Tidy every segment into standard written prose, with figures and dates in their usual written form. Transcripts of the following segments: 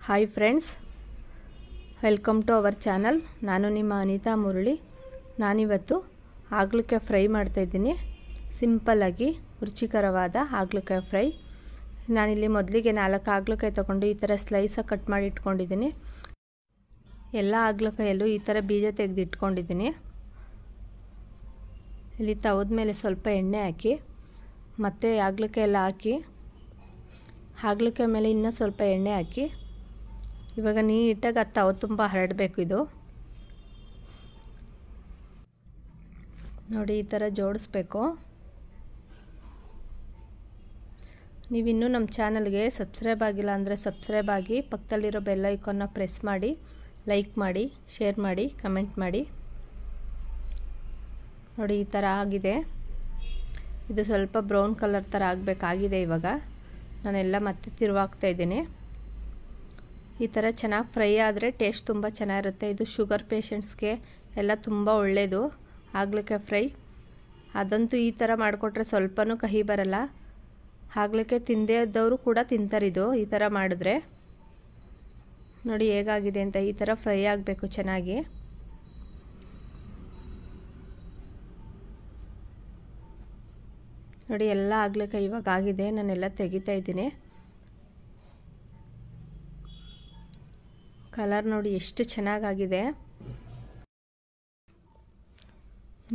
Hi friends, welcome to our channel. ನಾನು ನಿಮ್ಮ ಅನಿತಾ ಮುರಳಿ. ನಾನಿವತ್ತು ಹಾಗಲಕಾಯಿ ಫ್ರೈ ಮಾಡ್ತಾಯಿದ್ದೀನಿ. ಸಿಂಪಲ್ಲಾಗಿ ರುಚಿಕರವಾದ ಹಾಗಲಕಾಯಿ ಫ್ರೈ. ನಾನಿಲ್ಲಿ ಮೊದಲಿಗೆ 4 ಹಾಗಲಕಾಯಿ ತೊಗೊಂಡು ಈ ಥರ ಸ್ಲೈಸಾಗಿ ಕಟ್ ಮಾಡಿ ಇಟ್ಕೊಂಡಿದ್ದೀನಿ. ಎಲ್ಲ ಹಾಗಲಕಾಯಲ್ಲೂ ಈ ಥರ ಬೀಜ ತೆಗೆದು ಇಟ್ಕೊಂಡಿದ್ದೀನಿ. ಇಲ್ಲಿ ತವದ ಮೇಲೆ ಸ್ವಲ್ಪ ಎಣ್ಣೆ ಹಾಕಿ ಮತ್ತು ಹಾಗಲಕಾಯಿ ಎಲ್ಲ ಹಾಕಿ ಹಾಗಲಕಾಯಿ ಮೇಲೆ ಇನ್ನೂ ಸ್ವಲ್ಪ ಎಣ್ಣೆ ಹಾಕಿ ಇವಾಗ ನೀಟಾಗಿ ಅದು ತವ ತುಂಬ ಹರಡಬೇಕು. ಇದು ನೋಡಿ, ಈ ಥರ ಜೋಡಿಸ್ಬೇಕು. ನೀವಿನ್ನೂ ನಮ್ಮ ಚಾನಲ್ಗೆ ಸಬ್ಸ್ಕ್ರೈಬ್ ಆಗಿಲ್ಲ ಅಂದರೆ ಸಬ್ಸ್ಕ್ರೈಬ್ ಆಗಿ, ಪಕ್ಕದಲ್ಲಿರೋ ಬೆಲ್ ಐಕಾನ್ನ ಪ್ರೆಸ್ ಮಾಡಿ, ಲೈಕ್ ಮಾಡಿ, ಶೇರ್ ಮಾಡಿ, ಕಮೆಂಟ್ ಮಾಡಿ. ನೋಡಿ, ಈ ಥರ ಆಗಿದೆ. ಇದು ಸ್ವಲ್ಪ ಬ್ರೌನ್ ಕಲರ್ ಥರ ಆಗಬೇಕಾಗಿದೆ. ಇವಾಗ ನಾನೆಲ್ಲ ಮತ್ತೆ ತಿರುವಾಗ್ತಾ ಇದ್ದೀನಿ. ಈ ಥರ ಚೆನ್ನಾಗಿ ಫ್ರೈ ಆದರೆ ಟೇಸ್ಟ್ ತುಂಬ ಚೆನ್ನಾಗಿರುತ್ತೆ. ಇದು ಶುಗರ್ ಪೇಷಂಟ್ಸ್ಗೆ ಎಲ್ಲ ತುಂಬ ಒಳ್ಳೆಯದು ಹಾಗಲಕಾಯಿ ಫ್ರೈ. ಅದಂತೂ ಈ ಥರ ಮಾಡಿಕೊಟ್ರೆ ಸ್ವಲ್ಪನೂ ಕಹಿ ಬರಲ್ಲ. ಹಾಗಲಕಾಯಿ ತಿಂದೇ ಇದ್ದವರು ಕೂಡ ತಿಂತಾರಿದು ಈ ಥರ ಮಾಡಿದ್ರೆ. ನೋಡಿ ಹೇಗಾಗಿದೆ ಅಂತ. ಈ ಥರ ಫ್ರೈ ಆಗಬೇಕು ಚೆನ್ನಾಗಿ. ನೋಡಿ, ಎಲ್ಲ ಹಾಗಲಕಾಯಿ ಇವಾಗ ಆಗಿದೆ. ನಾನೆಲ್ಲ ತೆಗಿತಾ ಇದ್ದೀನಿ. ಕಲರ್ ನೋಡಿ ಎಷ್ಟು ಚೆನ್ನಾಗಾಗಿದೆ.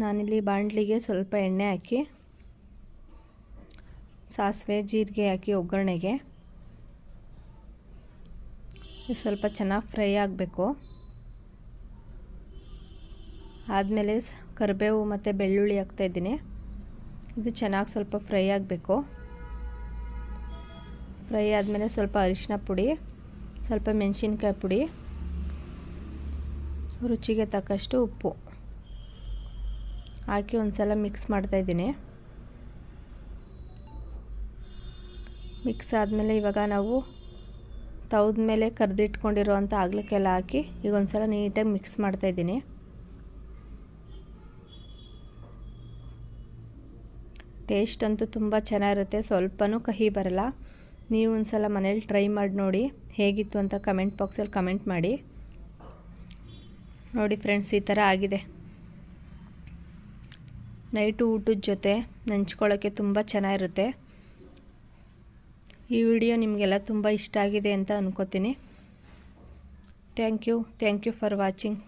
ನಾನಿಲ್ಲಿ ಬಾಣಲಿಗೆ ಸ್ವಲ್ಪ ಎಣ್ಣೆ ಹಾಕಿ ಸಾಸಿವೆ ಜೀರಿಗೆ ಹಾಕಿ ಒಗ್ಗರಣೆಗೆ ಸ್ವಲ್ಪ ಚೆನ್ನಾಗಿ ಫ್ರೈ ಆಗಬೇಕು. ಆದಮೇಲೆ ಕರಿಬೇವು ಮತ್ತು ಬೆಳ್ಳುಳ್ಳಿ ಹಾಕ್ತಾಯಿದ್ದೀನಿ. ಇದು ಚೆನ್ನಾಗಿ ಸ್ವಲ್ಪ ಫ್ರೈ ಆಗಬೇಕು. ಫ್ರೈ ಆದಮೇಲೆ ಸ್ವಲ್ಪ ಅರಿಶಿನ ಪುಡಿ, ಸ್ವಲ್ಪ ಮೆಣಸಿನ್ಕಾಯಿ ಪುಡಿ, ರುಚಿಗೆ ತಕ್ಕಷ್ಟು ಉಪ್ಪು ಹಾಕಿ ಒಂದು ಸಲ ಮಿಕ್ಸ್ ಮಾಡ್ತಾಯಿದ್ದೀನಿ. ಮಿಕ್ಸ್ ಆದಮೇಲೆ ಇವಾಗ ನಾವು ತವದ ಮೇಲೆ ಕರೆದಿಟ್ಕೊಂಡಿರೋವಂಥ ಹಾಗಲಕಾಯಿ ಹಾಕಿ ಈಗ ಒಂದು ಸಲ ನೀಟಾಗಿ ಮಿಕ್ಸ್ ಮಾಡ್ತಾಯಿದ್ದೀನಿ. ಟೇಸ್ಟ್ ಅಂತೂ ತುಂಬ ಚೆನ್ನಾಗಿರುತ್ತೆ, ಸ್ವಲ್ಪನೂ ಕಹಿ ಬರಲ್ಲ. ನೀವು ಒಂದು ಸಲ ಮನೇಲಿ ಟ್ರೈ ಮಾಡಿ ನೋಡಿ, ಹೇಗಿತ್ತು ಅಂತ ಕಮೆಂಟ್ ಬಾಕ್ಸಲ್ಲಿ ಕಮೆಂಟ್ ಮಾಡಿ. ನೋಡಿ ಫ್ರೆಂಡ್ಸ್, ಈ ಥರ ಆಗಿದೆ. ನೈಟು ಊಟದ ಜೊತೆ ನೆಂಚ್ಕೊಳ್ಳೋಕ್ಕೆ ತುಂಬ ಚೆನ್ನಾಗಿರುತ್ತೆ. ಈ ವಿಡಿಯೋ ನಿಮಗೆಲ್ಲ ತುಂಬ ಇಷ್ಟ ಆಗಿದೆ ಅಂತ ಅನ್ಕೋತೀನಿ. Thank you for watching.